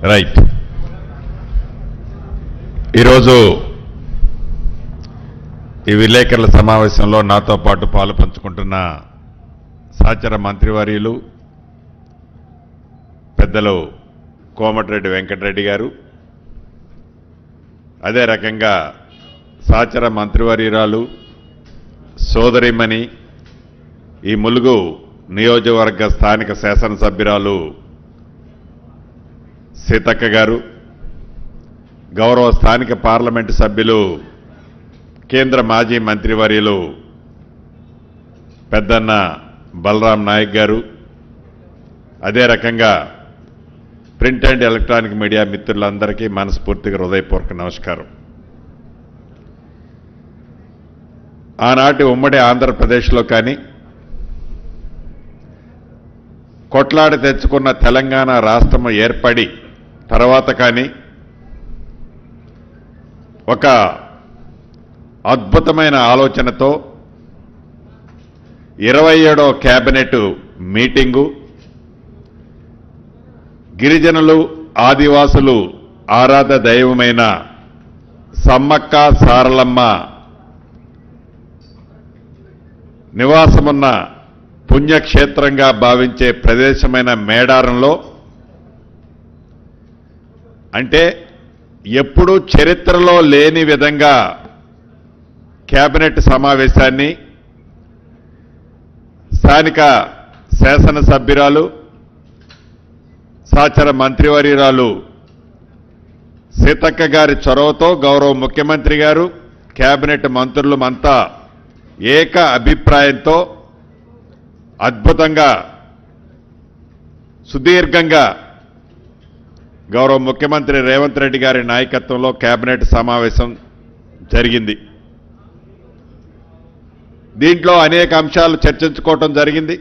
Right. ఈరోజు ఈ విలేకరుల సమావేశంలో నాతో పాటు పాలు పంచుకుంటున్న సహచర మంత్రివర్యులు పెద్దలు కోమటిరెడ్డి వెంకటరెడ్డి గారు, అదే రకంగా సహచర మంత్రివర్యురాలు సోదరిమణి ఈ ములుగు నియోజకవర్గ స్థానిక శాసనసభ్యురాలు సీతక్క గారు, గౌరవ స్థానిక పార్లమెంటు సభ్యులు కేంద్ర మాజీ మంత్రివర్యులు పెద్దన్న బలరాం నాయక్ గారు, అదే రకంగా ప్రింట్ అండ్ ఎలక్ట్రానిక్ మీడియా మిత్రులందరికీ మనస్ఫూర్తిగా హృదయపూర్వక నమస్కారం. ఆనాటి ఉమ్మడి ఆంధ్రప్రదేశ్లో కానీ కొట్లాడి తెచ్చుకున్న తెలంగాణ రాష్ట్రం ఏర్పడి తర్వాత కానీ ఒక అద్భుతమైన ఆలోచనతో 27వ కేబినెట్ మీటింగు, గిరిజనులు ఆదివాసులు ఆరాధ దైవమైన సమ్మక్క సారలమ్మ నివాసమున్న పుణ్యక్షేత్రంగా భావించే ప్రదేశమైన మేడారంలో, అంటే ఎప్పుడూ చరిత్రలో లేని విధంగా కేబినెట్ సమావేశాన్ని స్థానిక శాసనసభ్యురాలు సహచర మంత్రివర్యురాలు సీతక్క గారి చొరవతో గౌరవ ముఖ్యమంత్రి గారు, కేబినెట్ మంత్రులమంతా ఏక అభిప్రాయంతో అద్భుతంగా సుదీర్ఘంగా గౌరవ ముఖ్యమంత్రి రేవంత్ రెడ్డి గారి నాయకత్వంలో కేబినెట్ సమావేశం జరిగింది. దీంట్లో అనేక అంశాలు చర్చించుకోవటం జరిగింది.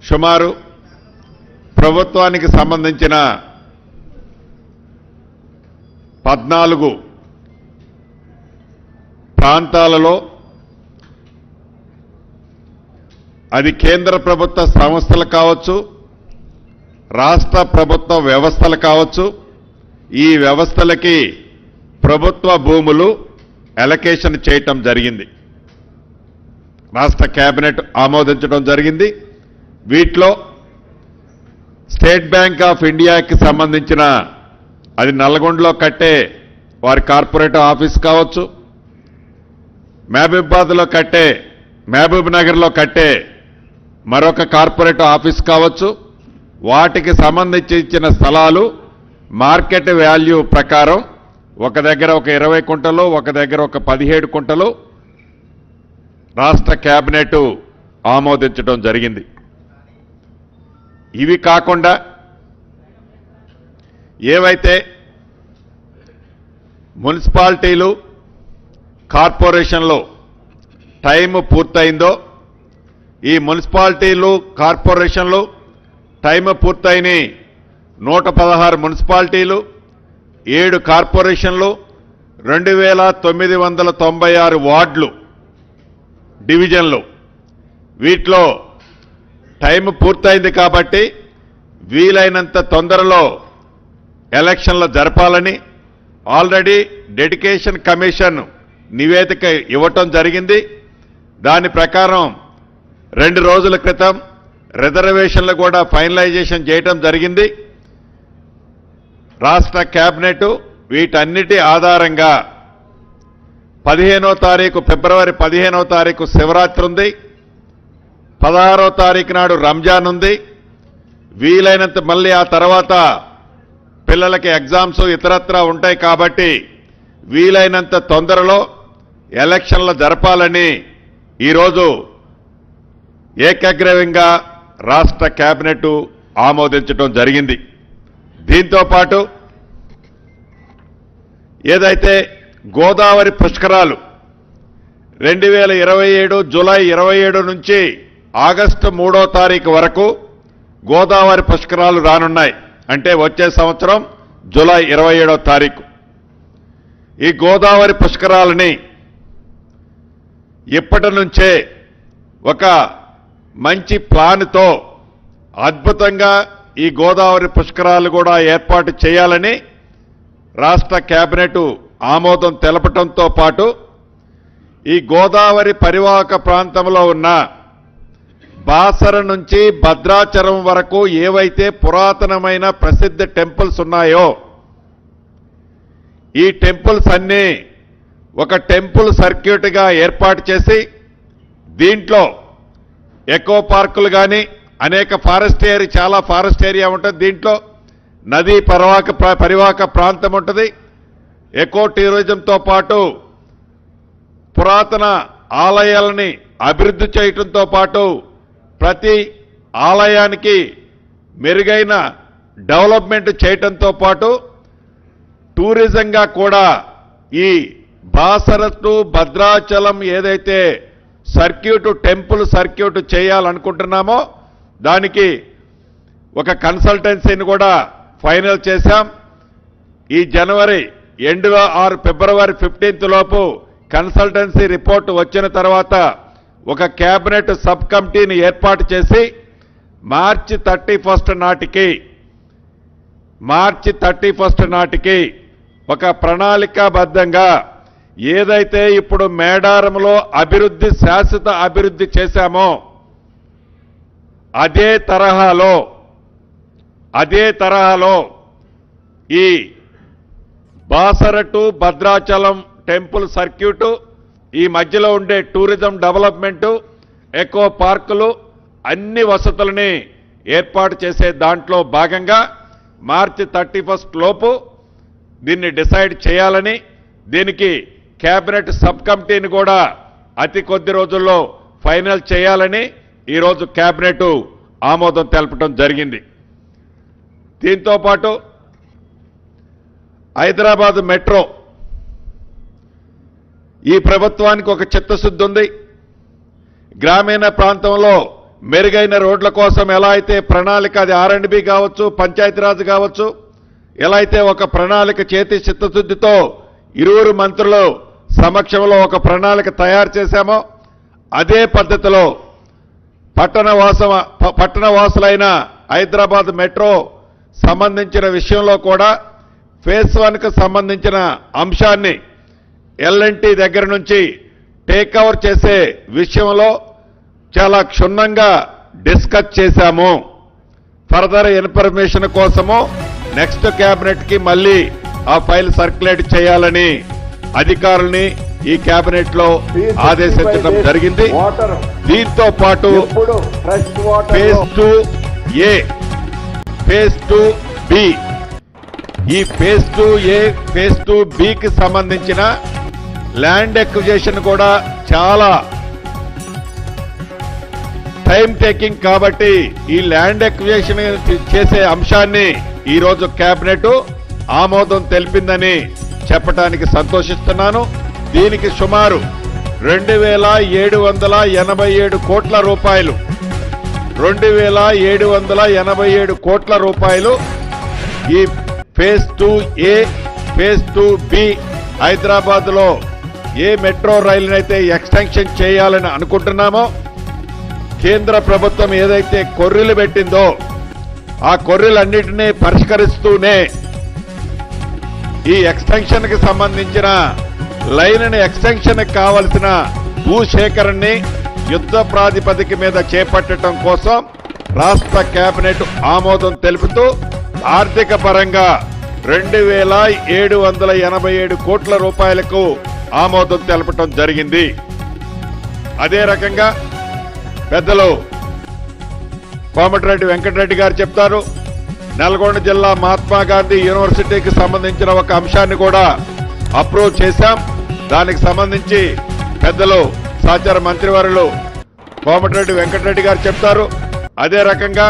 సుమారు ప్రభుత్వానికి సంబంధించిన 14 ప్రాంతాలలో అది కేంద్ర ప్రభుత్వ సంస్థలు కావచ్చు, రాష్ట్ర ప్రభుత్వ వ్యవస్థలు కావచ్చు, ఈ వ్యవస్థలకి ప్రభుత్వ భూములు అలొకేషన్ చేయటం జరిగింది. రాష్ట్ర కేబినెట్ ఆమోదించడం జరిగింది. వీటిలో స్టేట్ బ్యాంక్ ఆఫ్ ఇండియాకి సంబంధించిన అది నల్గొండలో కట్టే వారి కార్పొరేటివ్ ఆఫీస్ కావచ్చు, మహబూబాబాద్లో కట్టే మహబూబ్ నగర్లో కట్టే మరొక కార్పొరేటివ్ ఆఫీస్ కావచ్చు, వాటికి సంబంధించి ఇచ్చిన స్థలాలు మార్కెట్ వాల్యూ ప్రకారం ఒక దగ్గర ఒక 20 కుంటలు, ఒక దగ్గర ఒక 17 కుంటలు రాష్ట్ర కేబినెట్ ఆమోదించడం జరిగింది. ఇవి కాకుండా ఏవైతే మున్సిపాలిటీలు కార్పొరేషన్లో టైం పూర్తయిందో, ఈ మున్సిపాలిటీలు కార్పొరేషన్లు టైం పూర్తయిన 116 మున్సిపాలిటీలు, 7 కార్పొరేషన్లు, 2996 వార్డులు డివిజన్లు, వీటిలో టైం పూర్తయింది కాబట్టి వీలైనంత తొందరలో ఎలక్షన్లు జరపాలని ఆల్రెడీ డెడికేషన్ కమిషన్ నివేదిక ఇవ్వటం జరిగింది. దాని ప్రకారం 2 రోజుల క్రితం రిజర్వేషన్లు కూడా ఫైనలైజేషన్ చేయటం జరిగింది. రాష్ట్ర కేబినెట్ వీటన్నిటి ఆధారంగా 15వ తారీఖు ఫిబ్రవరి 15వ తారీఖు శివరాత్రి ఉంది, 16వ తారీఖు నాడు రంజాన్ ఉంది. వీలైనంత మళ్ళీ ఆ తర్వాత పిల్లలకి ఎగ్జామ్స్ ఇతరత్రా ఉంటాయి కాబట్టి వీలైనంత తొందరలో ఎలక్షన్లు జరపాలని ఈరోజు ఏకగ్రీవంగా రాష్ట్ర కేబినెట్ ఆమోదించడం జరిగింది. దీంతో పాటు ఏదైతే గోదావరి పుష్కరాలు 2027 జూలై 27 నుంచి ఆగస్టు 3వ తారీఖు వరకు గోదావరి పుష్కరాలు రానున్నాయి. అంటే వచ్చే సంవత్సరం జూలై 27వ తారీఖు ఈ గోదావరి పుష్కరాలని ఇప్పటి నుంచే ఒక మంచి ప్లాన్తో అద్భుతంగా ఈ గోదావరి పుష్కరాలు కూడా ఏర్పాటు చేయాలని రాష్ట్ర కేబినెట్ ఆమోదం తెలపడంతో పాటు ఈ గోదావరి పరివాహక ప్రాంతంలో ఉన్న బాసర నుంచి భద్రాచలం వరకు ఏవైతే పురాతనమైన ప్రసిద్ధ టెంపుల్స్ ఉన్నాయో ఈ టెంపుల్స్ అన్నీ ఒక టెంపుల్ సర్క్యూట్గా ఏర్పాటు చేసి దీంట్లో ఎకో పార్కులు కానీ అనేక చాలా ఫారెస్ట్ ఏరియా ఉంటుంది. దీంట్లో నదీ పరివాహక ప్రాంతం ఉంటుంది. ఎకో టూరిజంతో పాటు పురాతన ఆలయాలని అభివృద్ధి చేయడంతో పాటు ప్రతి ఆలయానికి మెరుగైన డెవలప్మెంట్ చేయడంతో పాటు టూరిజంగా కూడా ఈ బాసర టు భద్రాచలం ఏదైతే టెంపుల్ సర్క్యూట్ చేయాలనుకుంటున్నామో దానికి ఒక కన్సల్టెన్సీని కూడా ఫైనల్ చేశాం. ఈ జనవరి ఎండ్లో ఫిబ్రవరి 15 లోపు కన్సల్టెన్సీ రిపోర్ట్ వచ్చిన తర్వాత ఒక కేబినెట్ సబ్ కమిటీని ఏర్పాటు చేసి మార్చి 31 నాటికి ఒక ప్రణాళికాబద్ధంగా ఏదైతే ఇప్పుడు మేడారంలో శాశ్వత అభివృద్ధి చేశామో అదే తరహాలో ఈ Basara to Bhadrachalam temple circuit ఈ మధ్యలో ఉండే టూరిజం డెవలప్మెంట్ ఎకో పార్కులు అన్ని వసతులని ఏర్పాటు చేసే దాంట్లో భాగంగా మార్చి 31 లోపు దీన్ని డిసైడ్ చేయాలని దీనికి కేబినెట్ సబ్ కమిటీని కూడా అతి కొద్ది రోజుల్లో ఫైనల్ చేయాలని ఈరోజు కేబినెట్ ఆమోదం తెలపడం జరిగింది. దీంతో పాటు హైదరాబాద్ మెట్రో ఈ ప్రభుత్వానికి ఒక చిత్తశుద్ధి ఉంది. గ్రామీణ ప్రాంతంలో మెరుగైన రోడ్ల కోసం ఎలా అయితే ప్రణాళిక అది R&B కావచ్చు పంచాయతీరాజ్ కావచ్చు ఎలా అయితే ఒక ప్రణాళిక చిత్తశుద్ధితో ఇరువురు మంత్రులు సమక్షంలో ఒక ప్రణాళిక తయారు చేశామో అదే పద్ధతిలో పట్టణవాసులైన హైదరాబాద్ మెట్రో సంబంధించిన విషయంలో కూడా ఫేజ్ 1కు సంబంధించిన అంశాన్ని L&T దగ్గర నుంచి టేక్ ఓవర్ చేసే విషయంలో చాలా క్షుణ్ణంగా డిస్కస్ చేశాము. ఫర్దర్ ఇన్ఫర్మేషన్ కోసము నెక్స్ట్ కేబినెట్కి మళ్ళీ ఆ ఫైల్ సర్క్యులేట్ చేయాలని అధికారుల్ని ఈ కేబినెట్ లో ఆదేశించడం జరిగింది. దీంతో పాటు ఫేజ్ 2A ఫేజ్ 2B ఈ ఫేజ్ 2A ఫేజ్ 2Bకి సంబంధించిన ల్యాండ్ ఎక్విజిషన్ కూడా చాలా టైం టేకింగ్ కాబట్టి ఈ ల్యాండ్ ఎక్విజిషన్ చేసే అంశాన్ని ఈరోజు కేబినెట్ ఆమోదం తెలిపిందని చెప్పడానికి సంతోషిస్తున్నాను. దీనికి సుమారు 2,787 కోట్ల రూపాయలు 2,787 కోట్ల రూపాయలు ఈ phase 2A phase 2B Hyderabad లో ఏ మెట్రో రైలునైతే ఎక్స్టెన్షన్ చేయాలని అనుకుంటున్నామో కేంద్ర ప్రభుత్వం ఏదైతే కొర్రీలు పెట్టిందో ఆ కొర్రీలన్నింటినీ పరిష్కరిస్తూనే ఈ ఎక్స్టెన్షన్ కి సంబంధించిన లైన్ ఎక్స్టెన్షన్ కావలసిన భూసేకరణని యుద్ధ ప్రాతిపదిక మీద చేపట్టడం కోసం రాష్ట్ర కేబినెట్ ఆమోదం తెలుపుతూ ఆర్థిక పరంగా 2,787 కోట్ల రూపాయలకు ఆమోదం తెలపడం జరిగింది. అదే రకంగా పెద్దలు కోమటిరెడ్డి వెంకటరెడ్డి గారు చెప్తారు. నల్గొండ జిల్లా మహాత్మా గాంధీ యూనివర్సిటీకి సంబంధించిన ఒక అంశాన్ని కూడా అప్రూవ్ చేశాం. దానికి సంబంధించి పెద్దలు సహచార మంత్రివర్యులు కోమటిరెడ్డి వెంకటరెడ్డి గారు చెప్తారు. అదే రకంగా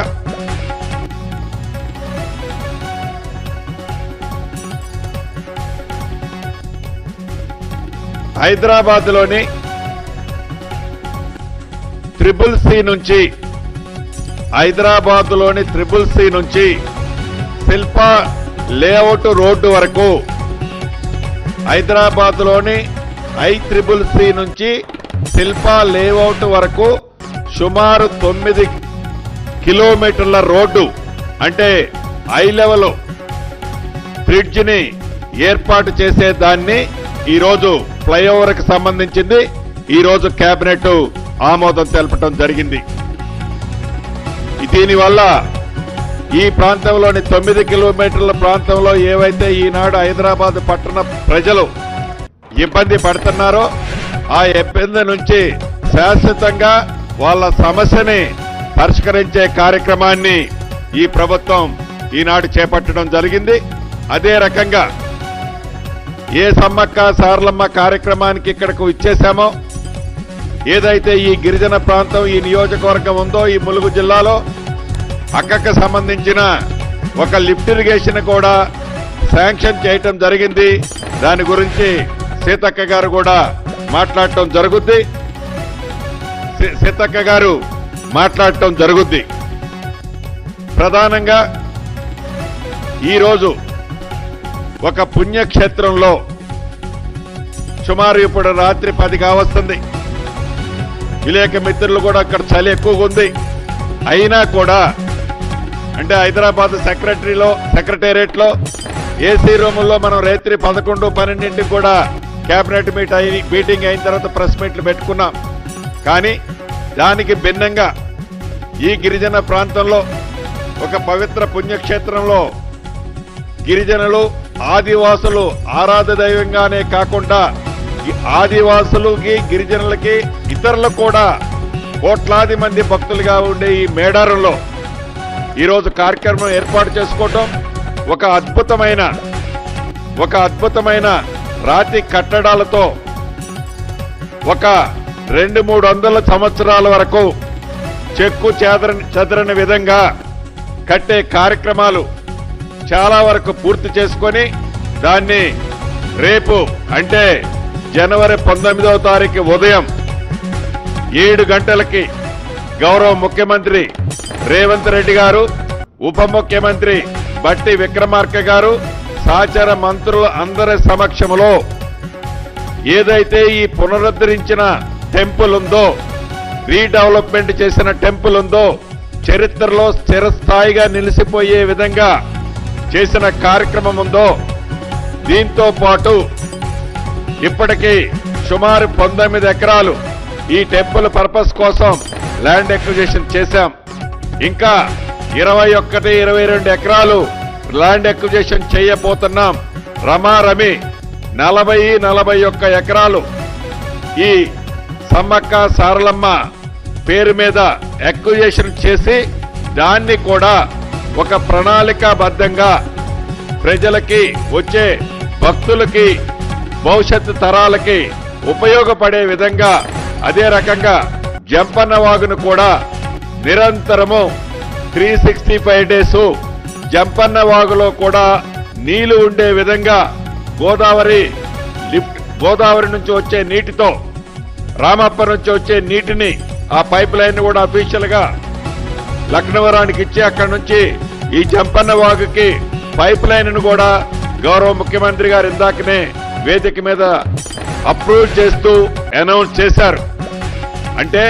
హైదరాబాద్లోని ట్రిపుల్ సి నుంచి శిల్పా లేఅవుట్ రోడ్డు వరకు హైదరాబాద్లోని ICCC నుంచి శిల్పా లేఅవుట్ వరకు సుమారు 9 కిలోమీటర్ల రోడ్డు అంటే హై లెవెల్ బ్రిడ్జిని ఏర్పాటు చేసే దాన్ని ఈరోజు ఫ్లైఓవర్కి సంబంధించింది ఈరోజు కేబినెట్ ఆమోదం తెలపడం జరిగింది. దీనివల్ల ఈ ప్రాంతంలోని 9 కిలోమీటర్ల ప్రాంతంలో ఏవైతే ఈనాడు హైదరాబాద్ పట్టణ ప్రజలు ఇబ్బంది పడుతున్నారో ఆ ఇబ్బంది నుంచి శాశ్వతంగా వాళ్ళ సమస్యని పరిష్కరించే కార్యక్రమాన్ని ఈ ప్రభుత్వం ఈనాడు చేపట్టడం జరిగింది. అదే రకంగా ఏ సమ్మక్క సారలమ్మ కార్యక్రమానికి ఇక్కడకు ఇచ్చేశామో, ఏదైతే ఈ గిరిజన ప్రాంతం ఈ నియోజకవర్గం ఉందో ఈ ములుగు జిల్లాలో అక్కకు సంబంధించిన ఒక లిఫ్ట్ ఇరిగేషన్ కూడా శాంక్షన్ చేయటం జరిగింది. దాని గురించి సీతక్క గారు కూడా మాట్లాడటం జరుగుద్ది. సీతక్క గారు మాట్లాడటం జరుగుద్ది. ప్రధానంగా ఈరోజు ఒక పుణ్యక్షేత్రంలో సుమారు ఇప్పుడు రాత్రి 10 కావస్తుంది. విలేక మిత్రులు కూడా అక్కడ చలి ఎక్కువగా ఉంది. అయినా కూడా అంటే హైదరాబాద్ సెక్రటేరియట్ లో ఏసీ రూముల్లో మనం రాత్రి 11, 12ంటికి కూడా కేబినెట్ మీటింగ్ అయిన తర్వాత ప్రెస్ మీట్లు పెట్టుకున్నాం. కానీ దానికి భిన్నంగా ఈ గిరిజన ప్రాంతంలో ఒక పవిత్ర పుణ్యక్షేత్రంలో గిరిజనులు ఆదివాసులు ఆరాధ దైవంగానే కాకుండా ఆదివాసులకి గిరిజనులకి ఇతరులకు కూడా కోట్లాది మంది భక్తులుగా ఉండే ఈ మేడారంలో ఈరోజు కార్యక్రమం ఏర్పాటు చేసుకోవటం ఒక అద్భుతమైన రాతి కట్టడాలతో ఒక 200-300 సంవత్సరాల వరకు చెక్కు చెదరని విధంగా కట్టే కార్యక్రమాలు చాలా వరకు పూర్తి చేసుకొని దాన్ని రేపు అంటే జనవరి 19వ తారీఖు ఉదయం 7 గంటలకి గౌరవ ముఖ్యమంత్రి రేవంత్ రెడ్డి గారు, ఉప ముఖ్యమంత్రి బట్టి విక్రమార్క గారు, సహచర మంత్రుల అందరి సమక్షంలో ఏదైతే ఈ పునరుద్ధరించిన టెంపుల్ ఉందో, రీడెవలప్మెంట్ చేసిన టెంపుల్ ఉందో, చరిత్రలో స్థిరస్థాయిగా నిలిచిపోయే విధంగా చేసిన కార్యక్రమం ఉందో, దీంతో పాటు ఇప్పటికీ సుమారు 19 ఎకరాలు ఈ టెంపుల్ పర్పస్ కోసం ల్యాండ్ ఎక్విజిషన్ చేశాం. ఇంకా 21-22 ఎకరాలు ల్యాండ్ ఎక్విజిషన్ చేయబోతున్నాం. రమారమి 40-41 ఎకరాలు ఈ సమ్మక్క సారలమ్మ పేరు మీద ఎక్విజిషన్ చేసి దాన్ని కూడా ఒక ప్రణాళికాబద్ధంగా ప్రజలకి వచ్చే భక్తులకి భవిష్యత్తు తరాలకి ఉపయోగపడే విధంగా, అదే రకంగా జంపన్న వాగును కూడా నిరంతరము 365 డేస్ జంపన్న వాగులో కూడా నీళ్లు ఉండే విధంగా గోదావరి నుంచి వచ్చే నీటితో రామప్ప నుంచి వచ్చే నీటిని ఆ పైప్ లైన్ కూడా అఫీషియల్ గా లక్నవరానికి ఇచ్చి అక్కడి నుంచి ఈ జంపన్న వాగుకి పైప్ లైన్ ను కూడా గౌరవ ముఖ్యమంత్రి గారు ఇందాకనే వేదిక మీద అప్రూవ్ చేస్తూ అనౌన్స్ చేశారు. అంటే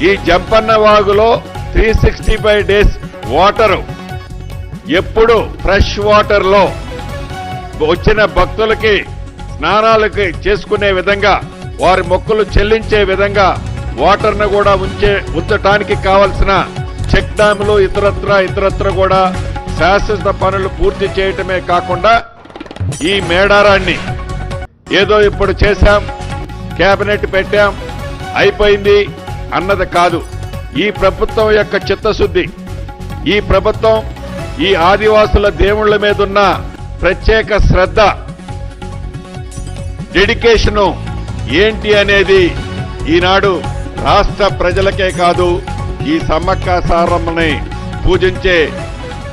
ఈ జంపన్న వాగులో 365 డేస్ వాటర్ ఎప్పుడు ఫ్రెష్ వాటర్ లో వచ్చిన భక్తులకి స్నానాలకి చేసుకునే విధంగా, వారి మొక్కులు చెల్లించే విధంగా వాటర్ ను కూడా ఉంచటానికి కావలసిన చెక్ డ్యాములు ఇతరత్ర కూడా శాశ్వత పనులు పూర్తి చేయటమే కాకుండా ఈ మేడారాన్ని ఏదో ఇప్పుడు చేశాం, కేబినెట్ పెట్టాం, అయిపోయింది అన్నది కాదు. ఈ ప్రభుత్వం యొక్క చిత్తశుద్ధి, ఈ ప్రభుత్వం ఈ ఆదివాసుల దేవుళ్ల మీద ఉన్న ప్రత్యేక శ్రద్ధ, డెడికేషను ఏంటి అనేది ఈనాడు రాష్ట్ర ప్రజలకే కాదు, ఈ సమ్మక్క సారమ్మని పూజించే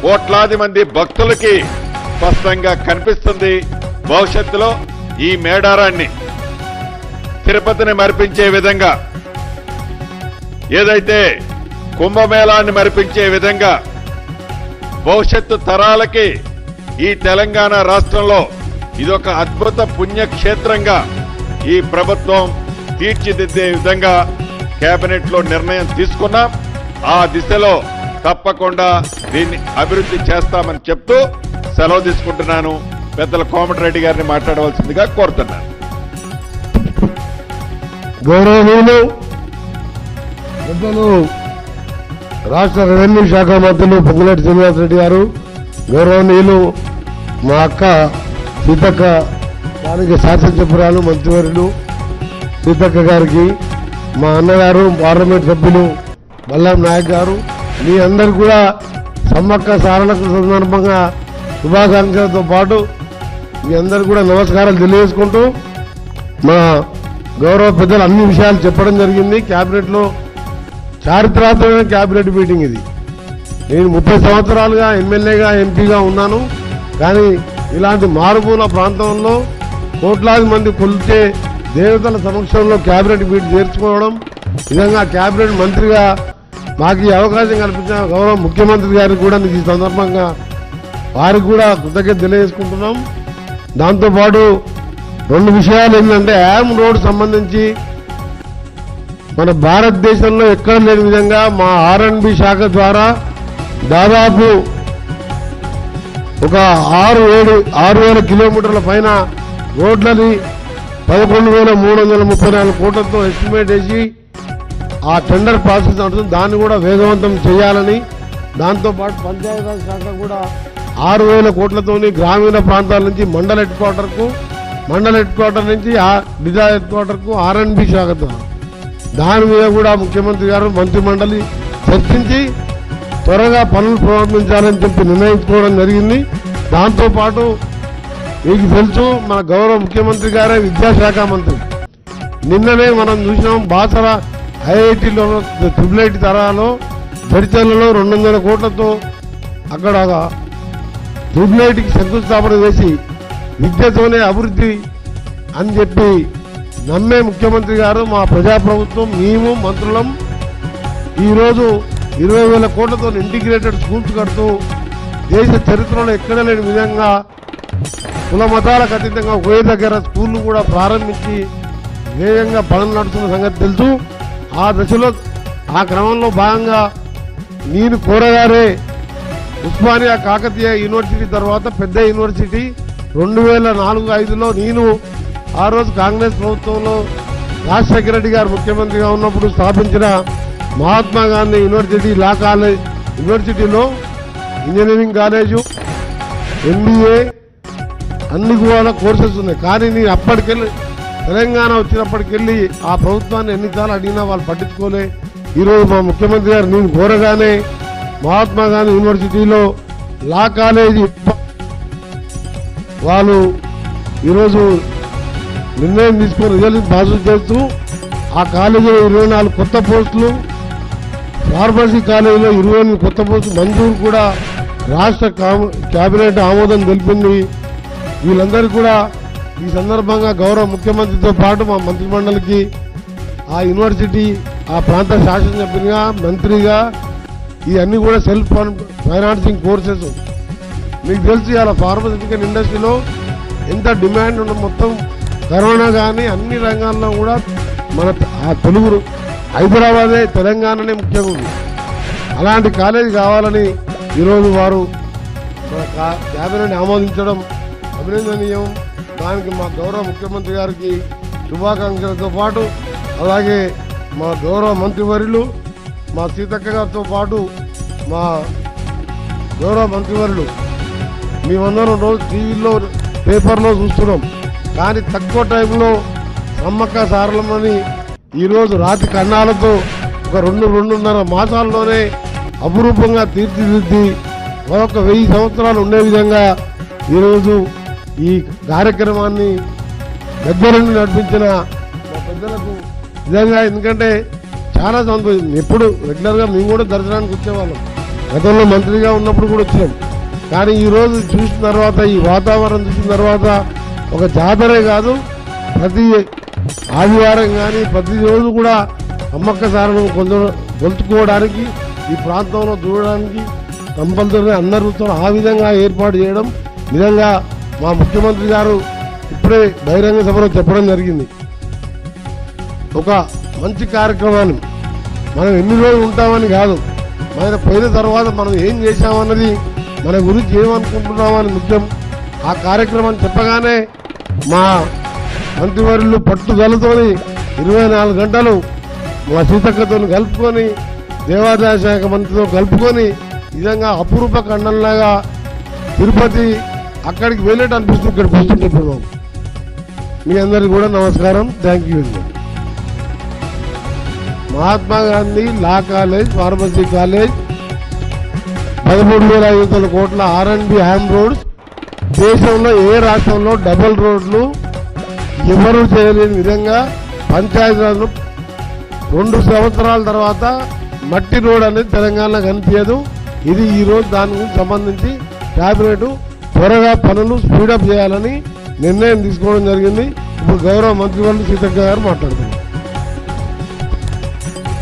కోట్లాది మంది భక్తులకి స్పష్టంగా కనిపిస్తుంది. భవిష్యత్తులో ఈ మేడారాన్ని తిరుపతిని మరిపించే విధంగా, ఏదైతే కుంభమేళాన్ని మరిపించే విధంగా భవిష్యత్తు తరాలకి ఈ తెలంగాణ రాష్ట్రంలో ఇదొక అద్భుత పుణ్యక్షేత్రంగా ఈ ప్రభుత్వం తీర్చిదిద్దే విధంగా కేబినెట్ లో నిర్ణయం తీసుకున్నాం. ఆ దిశలో తప్పకుండా దీన్ని అభివృద్ధి చేస్తామని చెప్తూ సెలవు తీసుకుంటున్నాను. పెద్దల కోమటిరెడ్డి గారిని మాట్లాడవలసిందిగా కోరుతున్నాను. గౌరవనీయులు పెద్దలు రాష్ట్ర రెవెన్యూ శాఖ మంత్రులు పొంగులేటి శ్రీనివాసరెడ్డి గారు, గౌరవనీయులు మా అక్క సీతక్క, స్థానిక శాసనసభ్యురాలు మంత్రివర్యులు సీతక్క గారికి, మా అన్నగారు పార్లమెంట్ సభ్యులు బల్లాం నాయక్ గారు, మీ అందరు కూడా సమ్మక్క సారళ సందర్భంగా శుభాకాంక్షలతో పాటు మీ అందరు కూడా నమస్కారాలు తెలియజేసుకుంటూ, మా గౌరవ పెద్దలు అన్ని విషయాలు చెప్పడం జరిగింది. క్యాబినెట్లో చారిత్రాత్మకమైన క్యాబినెట్ మీటింగ్ ఇది. నేను 30 సంవత్సరాలుగా ఎమ్మెల్యేగా ఎంపీగా ఉన్నాను. కానీ ఇలాంటి మారుమూల ప్రాంతంలో కోట్లాది మంది కొలిచే దేవతల సమక్షంలో క్యాబినెట్ మీటింగ్ చేర్చుకోవడం, నిజంగా క్యాబినెట్ మంత్రిగా మాకు ఈ అవకాశం కల్పించిన గౌరవ ముఖ్యమంత్రి గారికి కూడా ఈ సందర్భంగా వారికి కూడా కృతజ్ఞత తెలియజేసుకుంటున్నాం. దాంతోపాటు 2 విషయాలు ఏంటంటే, యామ్ రోడ్ సంబంధించి మన భారతదేశంలో ఎక్కడ లేని విధంగా మా R&B శాఖ ద్వారా దాదాపు ఒక 6,000 కిలోమీటర్ల పైన రోడ్లని 11,334 కోట్లతో ఎస్టిమేట్ చేసి ఆ టెండర్ ప్రాసెస్ నడుస్తుంది. దాన్ని కూడా వేగవంతం చేయాలని, దాంతోపాటు పంచాయతీరాజ్ శాఖ కూడా 6,000 కోట్లతోని గ్రామీణ ప్రాంతాల నుంచి మండల హెడ్ క్వార్టర్ నుంచి జిల్లా హెడ్ క్వార్టర్కు R&B శాఖ ద్వారా దాని మీద కూడా ముఖ్యమంత్రి గారు మంత్రిమండలి చర్చించి త్వరగా పనులు ప్రారంభించాలని చెప్పి నిర్ణయించుకోవడం జరిగింది. దాంతోపాటు మీకు తెలుసు, మన గౌరవ ముఖ్యమంత్రి గారే విద్యాశాఖ మంత్రి. నిన్ననే మనం చూసినాం, బాసర IITలో IIIT తరహాలో జడిచర్లలో 200 కోట్లతో అక్కడ IIITకి శంకుస్థాపన చేసి విద్యతోనే అభివృద్ధి అని చెప్పి నమ్మే ముఖ్యమంత్రి గారు, మా ప్రజాప్రభుత్వం, మేము మంత్రులం ఈరోజు 20,000 కోట్లతో ఇంటిగ్రేటెడ్ స్కూల్స్ కడుతూ దేశ చరిత్రలో ఎక్కడ లేని విధంగా కుల మతాలకు అతీతంగా ఒకే దగ్గర స్కూళ్లు కూడా ప్రారంభించి వేగంగా పనులు నడుస్తున్న సంగతి తెలుసు. ఆ దశలో ఆ క్రమంలో భాగంగా నేను కోరగానే ఉస్మానియా కాకతీయ యూనివర్సిటీ తర్వాత పెద్ద యూనివర్సిటీ 2004-05లో నేను ఆ రోజు కాంగ్రెస్ ప్రభుత్వంలో రాజశేఖర రెడ్డి గారు ముఖ్యమంత్రిగా ఉన్నప్పుడు స్థాపించిన మహాత్మా గాంధీ యూనివర్సిటీ యూనివర్సిటీలో ఇంజనీరింగ్ కాలేజు, MBA అన్ని కూడా కోర్సెస్ ఉన్నాయి. కానీ నేను అప్పటికెళ్ళి తెలంగాణ వచ్చినప్పటికెళ్ళి ఆ ప్రభుత్వాన్ని ఎన్నిసార్లు అడిగినా వాళ్ళు పట్టించుకోలే. ఈరోజు మా ముఖ్యమంత్రి గారు నేను కోరగానే మహాత్మా గాంధీ యూనివర్సిటీలో లా కాలేజీ వాళ్ళు ఈరోజు నిర్ణయం తీసుకుని రిజల్ట్ పాస్ చేస్తూ ఆ కాలేజీలో 24 కొత్త పోస్టులు, ఫార్మసీ కాలేజీలో 28 కొత్త పోస్టులు మంజూరు కూడా రాష్ట్ర కేబినెట్ ఆమోదం తెలిపింది. వీళ్ళందరూ కూడా ఈ సందర్భంగా గౌరవ ముఖ్యమంత్రితో పాటు మా మంత్రిమండలికి ఆ యూనివర్సిటీ, ఆ ప్రాంత శాసనసభ్యునిగా, మంత్రిగా ఇవన్నీ కూడా సెల్ఫ్ ఫైనాన్సింగ్ కోర్సెస్. మీకు తెలిసి అలా ఫార్మస్యూటికల్ ఇండస్ట్రీలో ఎంత డిమాండ్ ఉన్న, మొత్తం కరోనా కానీ అన్ని రంగాల్లో కూడా మన తెలుగు హైదరాబాదే, తెలంగాణనే ముఖ్యంగా ఉంది. అలాంటి కాలేజీ కావాలని ఈరోజు వారు మన క్యాబినెట్ ఆమోదించడం అభినందనీయం. దానికి మా గౌరవ ముఖ్యమంత్రి గారికి శుభాకాంక్షలతో పాటు, అలాగే మా గౌరవ మంత్రివర్యులు మా సీతక్క గారితో పాటు మా గౌరవ మంత్రివర్యులు మేమందరం రోజు టీవీలో, పేపర్లో చూస్తున్నాం. కానీ తక్కువ టైంలో సమ్మక్క సారలమ్మని ఈరోజు రాతి కన్నాలతో ఒక 2-2.5 మాసాల్లోనే అపురూపంగా తీర్చిదిద్ది మరొక 1000 సంవత్సరాలు ఉండే విధంగా ఈరోజు ఈ కార్యక్రమాన్ని దగ్గర నుండి నడిపించిన మా పెద్దలకు నిజంగా, ఎందుకంటే చాలా సంతోషం. ఎప్పుడు రెగ్యులర్గా మేము కూడా దర్శనానికి వచ్చేవాళ్ళం, గతంలో మంత్రిగా ఉన్నప్పుడు కూడా వచ్చినాం. కానీ ఈరోజు చూసిన తర్వాత, ఈ వాతావరణం చూసిన తర్వాత ఒక జాతరే కాదు, ప్రతి ఆదివారం కానీ ప్రతిరోజు కూడా సమ్మక్క సారను కొలుచుకోవడానికి, ఈ ప్రాంతంలో చూడడానికి కంపల్సరీగా అందరూ ఆ విధంగా ఏర్పాటు చేయడం నిజంగా మా ముఖ్యమంత్రి గారు ఇప్పుడే బహిరంగ సభలో చెప్పడం జరిగింది. ఒక మంచి కార్యక్రమాన్ని మనం ఎన్ని రోజులు ఉంటామని కాదు, ఆయన పోయిన తర్వాత మనం ఏం చేశామన్నది, మన గురించి ఏమనుకుంటున్నామని ముఖ్యం. ఆ కార్యక్రమం చెప్పగానే మా మంత్రివర్యులు పట్టుదలతోని 24 గంటలు మా సీతక్కతో కలుపుకొని, దేవాదాయ శాఖ మంత్రితో కలుపుకొని, నిజంగా అపురూప ఖండంలాగా తిరుపతి అక్కడికి వెళ్ళేట్టు అనిపిస్తుంది. ఇక్కడికి వస్తుంటే ఇప్పుడు మీ అందరికీ కూడా నమస్కారం. Thank you. Mahatma Gandhi law college, pharmacy college, 13,500 కోట్ల R&B హ్యామ్ రోడ్స్, దేశంలో ఏ రాష్ట్రంలో డబుల్ రోడ్లు ఎవరు చేయలేని విధంగా పంచాయతీరాజ్ను 2 సంవత్సరాల తర్వాత మట్టి రోడ్ అనేది తెలంగాణలో కనిపించదు. ఇది ఈరోజు దాని గురించి సంబంధించి క్యాబినెట్ త్వరగా పనులు స్పీడప్ చేయాలని నిర్ణయం తీసుకోవడం జరిగింది. ఇప్పుడు గౌరవ మంత్రివర్యులు సీతక్క గారు మాట్లాడుతున్నారు.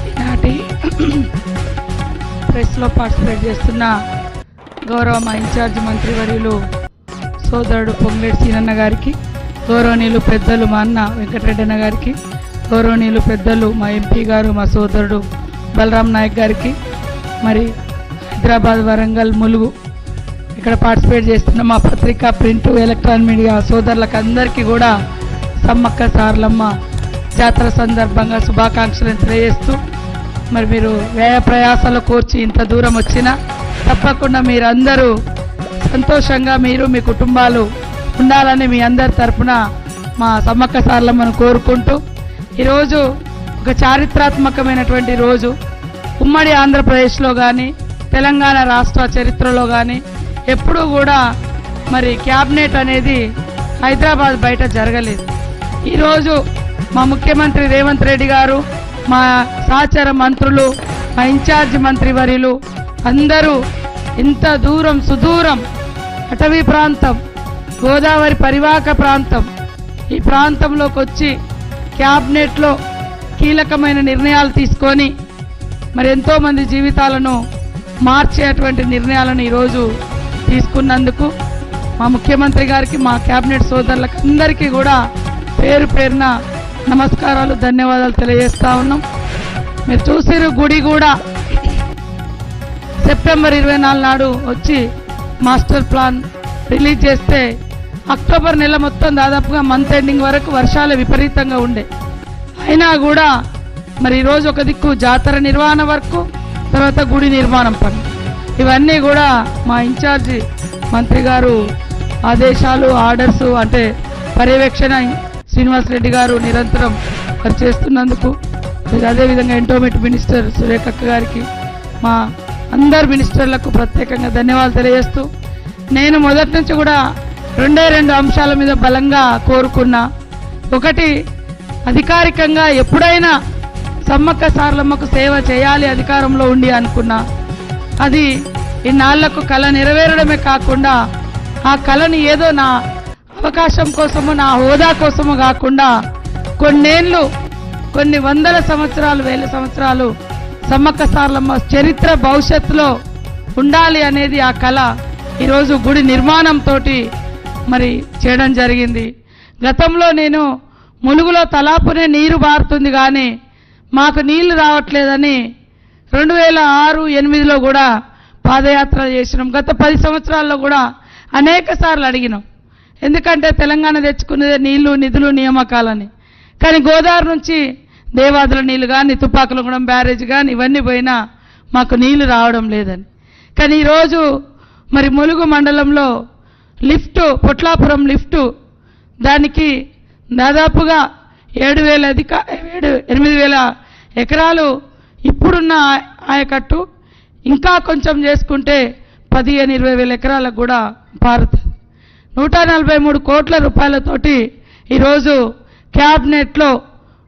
ఈనాటి ప్రెస్లో పార్టిసిపేట్ చేస్తున్న గౌరవ మా ఇన్ఛార్జ్ మంత్రివర్యులు సోదరుడు పొంగులేటి సీనన్న గారికి, గౌరవనీయులు పెద్దలు మా అన్న వెంకటరెడ్డి అన్న గారికి, గౌరవనీయులు పెద్దలు మా ఎంపీ గారు మా సోదరుడు బలరాం నాయక్ గారికి, మరి హైదరాబాద్, వరంగల్, ములుగు ఇక్కడ పార్టిసిపేట్ చేస్తున్న మా పత్రికా, ప్రింట్, ఎలక్ట్రానిక్ మీడియా సోదరులకు అందరికీ కూడా సమ్మక్క సారలమ్మ జాతర సందర్భంగా శుభాకాంక్షలను తెలియజేస్తూ, మరి మీరు వ్యయ ప్రయాసాలు కోర్చి ఇంత దూరం వచ్చినా తప్పకుండా మీరందరూ సంతోషంగా మీరు మీ కుటుంబాలు ఉండాలని మీ అందరి తరఫున మా సమ్మక్క సారలమ్మను కోరుకుంటూ, ఈరోజు ఒక చారిత్రాత్మకమైనటువంటి రోజు. ఉమ్మడి ఆంధ్రప్రదేశ్లో కానీ తెలంగాణ రాష్ట్ర చరిత్రలో కానీ ఎప్పుడూ కూడా మరి క్యాబినెట్ అనేది హైదరాబాద్ బయట జరగలేదు. ఈరోజు మా ముఖ్యమంత్రి రేవంత్ రెడ్డి గారు, మా సహచర మంత్రులు, మా ఇన్ఛార్జ్ మంత్రివర్యులు అందరూ ఇంత దూరం సుదూరం అటవీ ప్రాంతం, గోదావరి పరివాహక ప్రాంతం, ఈ ప్రాంతంలోకి వచ్చి క్యాబినెట్లో కీలకమైన నిర్ణయాలు తీసుకొని మరి ఎంతోమంది జీవితాలను మార్చేటువంటి నిర్ణయాలను ఈరోజు తీసుకున్నందుకు మా ముఖ్యమంత్రి గారికి, మా క్యాబినెట్ సోదరులకు అందరికీ కూడా పేరు పేరున నమస్కారాలు, ధన్యవాదాలు తెలియజేస్తా ఉన్నాం. మీరు చూసిరు గుడి కూడా సెప్టెంబర్ 24 నాడు వచ్చి మాస్టర్ ప్లాన్ రిలీజ్ చేస్తే అక్టోబర్ నెల మొత్తం దాదాపుగా మంత్ ఎండింగ్ వరకు వర్షాలు విపరీతంగా ఉండే, అయినా కూడా మరి ఈరోజు ఒక దిక్కు జాతర నిర్వహణ వరకు, తర్వాత గుడి నిర్మాణం పని, ఇవన్నీ కూడా మా ఇన్ఛార్జి మంత్రి గారు ఆదేశాలు, ఆర్డర్స్ అంటే పర్యవేక్షణ శ్రీనివాస్ రెడ్డి గారు నిరంతరం మరి చేస్తున్నందుకు, అదేవిధంగా ఎండోమెంట్ మినిస్టర్ సురేఖక్క గారికి, మా అందరు మినిస్టర్లకు ప్రత్యేకంగా ధన్యవాదాలు తెలియజేస్తూ, నేను మొదటి నుంచి కూడా 2 అంశాల మీద బలంగా కోరుకున్నా. ఒకటి, అధికారికంగా ఎప్పుడైనా సమ్మక్క సారలమ్మకు సేవ చేయాలి అధికారంలో ఉండి అనుకున్నా, అది ఇన్నాళ్లకు కళ నెరవేరడమే కాకుండా ఆ కళని ఏదో నా అవకాశం కోసము, నా హోదా కోసము కాకుండా కొన్నేళ్ళు, కొన్ని వందల సంవత్సరాలు, వేల సంవత్సరాలు సమ్మక్క సారలమ్మ చరిత్ర భవిష్యత్తులో ఉండాలి అనేది ఆ కళ ఈరోజు గుడి నిర్మాణంతో మరి చేయడం జరిగింది. గతంలో నేను ములుగులో తలాపునే నీరు బారుతుంది కానీ మాకు నీళ్లు రావట్లేదని 2006-8లో కూడా పాదయాత్ర చేసినాం. గత 10 సంవత్సరాల్లో కూడా అనేక సార్లు అడిగినాం. ఎందుకంటే తెలంగాణ తెచ్చుకునేదే నీళ్లు, నిధులు, నియామకాలని. కానీ గోదావరి నుంచి దేవాదుల నీళ్లు కానీ, తుపాకులగూడెం బ్యారేజ్ కానీ ఇవన్నీ పోయినా మాకు నీళ్లు రావడం లేదని. కానీ ఈరోజు మరి ములుగు మండలంలో లిఫ్టు, పొట్లాపురం లిఫ్టు, దానికి దాదాపుగా 8,000 ఎకరాలు ఇప్పుడున్న ఆయకట్టు, ఇంకా కొంచెం చేసుకుంటే 15,000-20,000 ఎకరాలకు కూడా పారుతుంది. 143 కోట్ల రూపాయలతోటి ఈరోజు క్యాబినెట్లో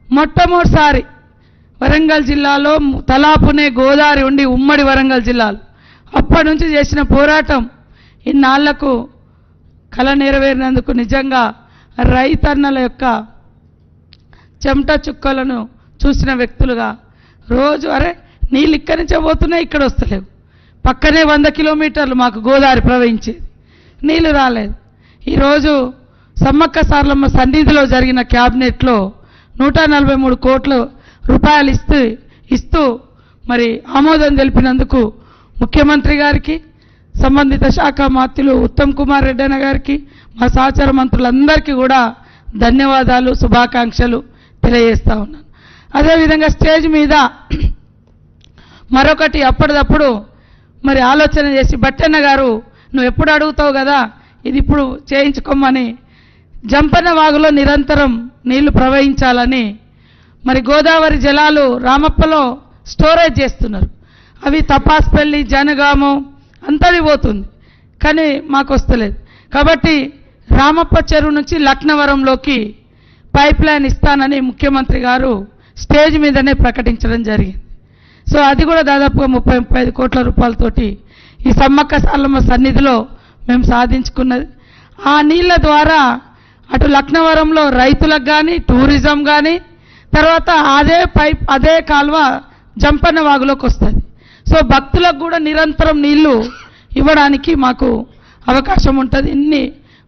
మొట్టమొదటిసారి వరంగల్ జిల్లాలో తలాపునే గోదావరి ఉండి ఉమ్మడి వరంగల్ జిల్లాలో అప్పటి నుంచి చేసిన పోరాటం ఇన్నాళ్లకు కళ నెరవేరినందుకు నిజంగా రైతన్నల యొక్క చెమట చుక్కలను చూసిన వ్యక్తులుగా రోజు అరే నీళ్ళు ఇక్కడి నుంచే పోతున్నాయి, ఇక్కడ వస్తలేవు, పక్కనే 100 కిలోమీటర్లు మాకు గోదావరి ప్రవహించేది, నీళ్లు రాలేదు. ఈరోజు సమ్మక్క సారలమ్మ సన్నిధిలో జరిగిన క్యాబినెట్లో 143 కోట్ల రూపాయలు ఇస్తూ మరి ఆమోదం తెలిపినందుకు ముఖ్యమంత్రి గారికి, సంబంధిత శాఖ మంత్రులు ఉత్తమ్ కుమార్ రెడ్డి అన్న గారికి, మా సహచర మంత్రులందరికీ కూడా ధన్యవాదాలు, శుభాకాంక్షలు తెలియజేస్తా ఉన్నాను. అదేవిధంగా స్టేజ్ మీద మరొకటి అప్పటిదప్పుడు మరి ఆలోచన చేసి, బట్టన్న గారు నువ్వు ఎప్పుడు అడుగుతావు కదా ఇది ఇప్పుడు చేయించుకోమని, జంపన్న వాగులో నిరంతరం నీళ్లు ప్రవహించాలని మరి గోదావరి జలాలు రామప్పలో స్టోరేజ్ చేస్తున్నారు. అవి తపాస్పల్లి, జనగాము అంతది పోతుంది, కానీ మాకు వస్తలేదు. కాబట్టి రామప్ప చెరువు నుంచి లక్నవరంలోకి పైప్ లైన్ ఇస్తానని ముఖ్యమంత్రి గారు స్టేజ్ మీదనే ప్రకటించడం జరిగింది. సో అది కూడా దాదాపుగా 30-35 కోట్ల రూపాయలతోటి ఈ సమ్మక్క సారలమ్మ సన్నిధిలో మేము సాధించుకున్నది. ఆ నీళ్ళ ద్వారా అటు లక్నవరంలో రైతులకు కానీ, టూరిజం కానీ, తర్వాత అదే కాలువ జంపన్న వాగులోకి వస్తుంది. సో భక్తులకు కూడా నిరంతరం నీళ్లు ఇవ్వడానికి మాకు అవకాశం ఉంటుంది. ఇన్ని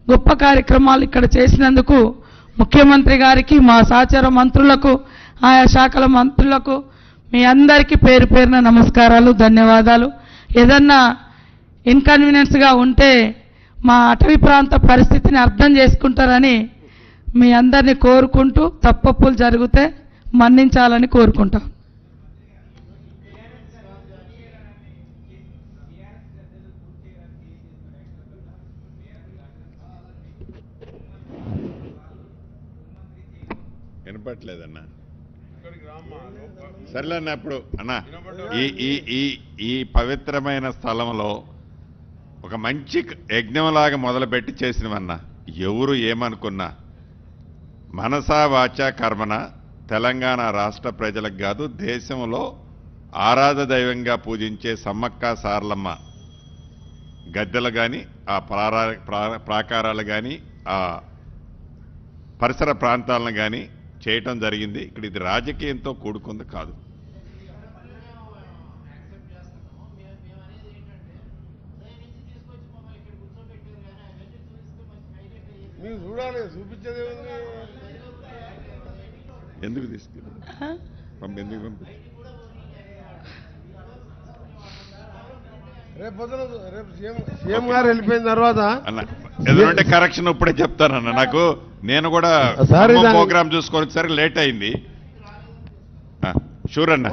గొప్ప కార్యక్రమాలు ఇక్కడ చేసినందుకు ముఖ్యమంత్రి గారికి, మా సహచర మంత్రులకు, ఆయా శాఖల మంత్రులకు మీ అందరికీ పేరు పేరున నమస్కారాలు, ధన్యవాదాలు. ఏదన్నా ఇన్కన్వీనియన్స్గా ఉంటే మా అటవీ ప్రాంత పరిస్థితిని అర్థం చేసుకుంటారని మీ అందరినీ కోరుకుంటూ, తప్పప్పులు జరిగితే మన్నించాలని కోరుకుంటాం. వినపట్లేదన్నా, సర్లే అన్న. ఇప్పుడు అన్న ఈ ఈ ఈ ఈ పవిత్రమైన స్థలంలో ఒక మంచి యజ్ఞంలాగా మొదలుపెట్టి చేసినవన్నా, ఎవరు ఏమనుకున్నా మనసా వాచా కర్మన తెలంగాణ రాష్ట్ర ప్రజలకు కాదు, దేశంలో ఆరాధ దైవంగా పూజించే సమ్మక్క సారలమ్మ గద్దెలు కానీ, ఆ ప్రాకారాలు కానీ, ఆ పరిసర ప్రాంతాలను కానీ చేయటం జరిగింది. ఇక్కడ ఇది రాజకీయంతో కూడుకుంది కాదు. మీరు చూడాలి, చూపించేది ఎందుకు తీసుకెళ్ళి ఎందుకు పంపి రేపు సీఎం గారు వెళ్ళిపోయిన తర్వాత అన్న ఏదంటే కరెక్షన్ ఇప్పుడే చెప్తానన్న. నాకు నేను కూడా ప్రోగ్రామ్ చూసుకొని సరే లేట్ అయింది. షూర్ అన్న.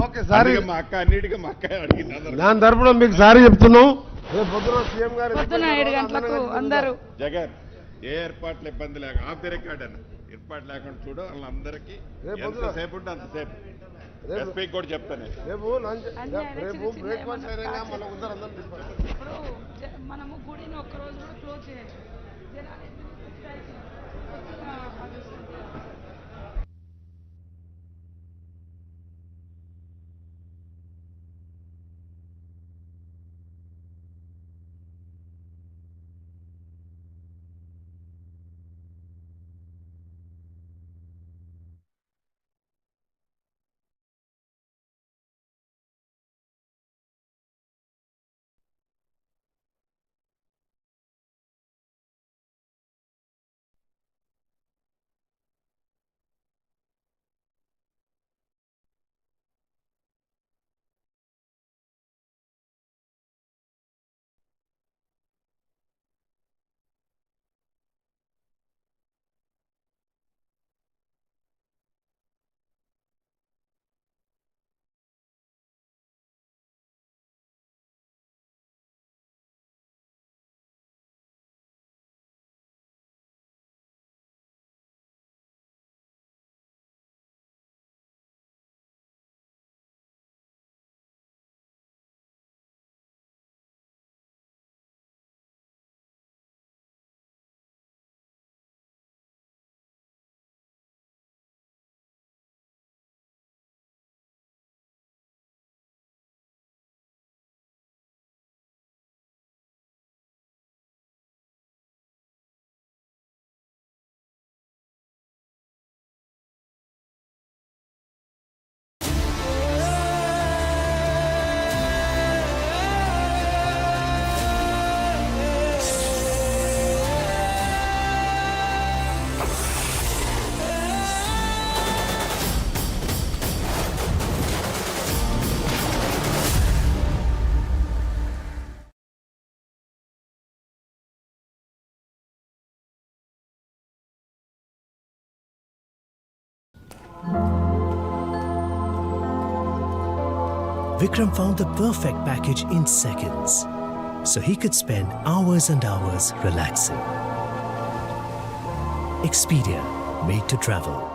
మా అక్క అన్నిటికీ మా అక్క అడిగింది. దాని తరపున మీకు సారీ చెప్తున్నాం. రేపు పొద్దున సీఎం గారు 7 గంటలకు అందరూ జగన్ ఏ ఏర్పాట్లు ఇబ్బంది లేక ఆఫ్ ది రికార్డ్ అన్న, ఏర్పాటు లేకుండా చూడు వాళ్ళందరికీ ఎంతసేపు ఉంటే అంతసేపు. ఎస్పీకి కూడా చెప్తాను రేపు బ్రేక్ఫాస్ట్ అయినా మళ్ళీ ఇప్పుడు మనము గుడిని ఒక్కరోజు కూడా క్లోజ్ చేయాలి. Vikram found the perfect package in seconds, so he could spend hours and hours relaxing. Expedia, made to travel.